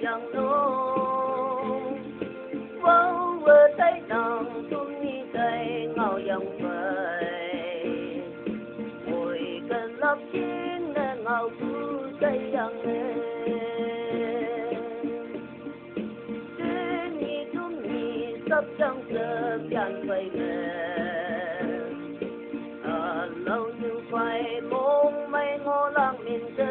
yang nô vô vơ tay nàng tung ni tay ngao yang vậy ngồi cần lấp chín ngao phu tay yang nê sắp trong giờပြန်quay về lâu như phải mong mây ngô lăng miền tây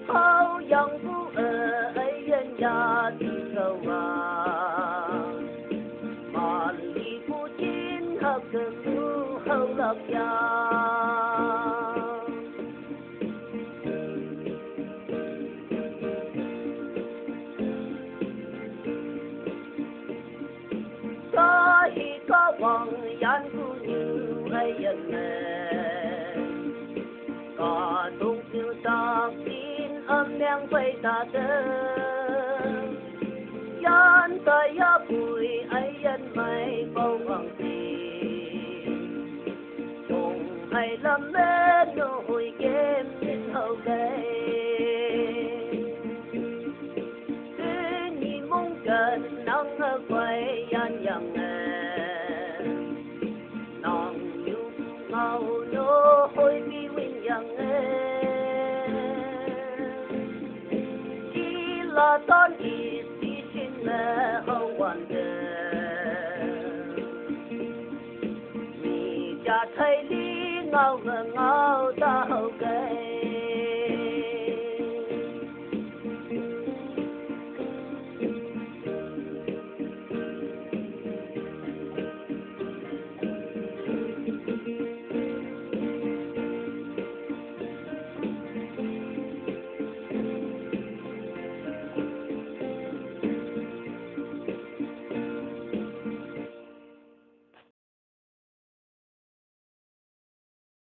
hao yang phu ở ấy dân gia đi sâu vào mà đi phu chín hợp cơ phu hậu lập gia có vòng gian khu như hay dân nè có tung siêu tạc tin âm nhang phây ta tên gian tay ya bùi ấy dân mây bao bằng tin cùng hay lâm lên nỗi game đến hậu cây cứ nhìn mong cần nắng ở quay gian dằng hôi mi win yang chỉ là ton ý chỉ xin mẹ hậu quan mi cha thấy lý ngao ngao ta hậu cây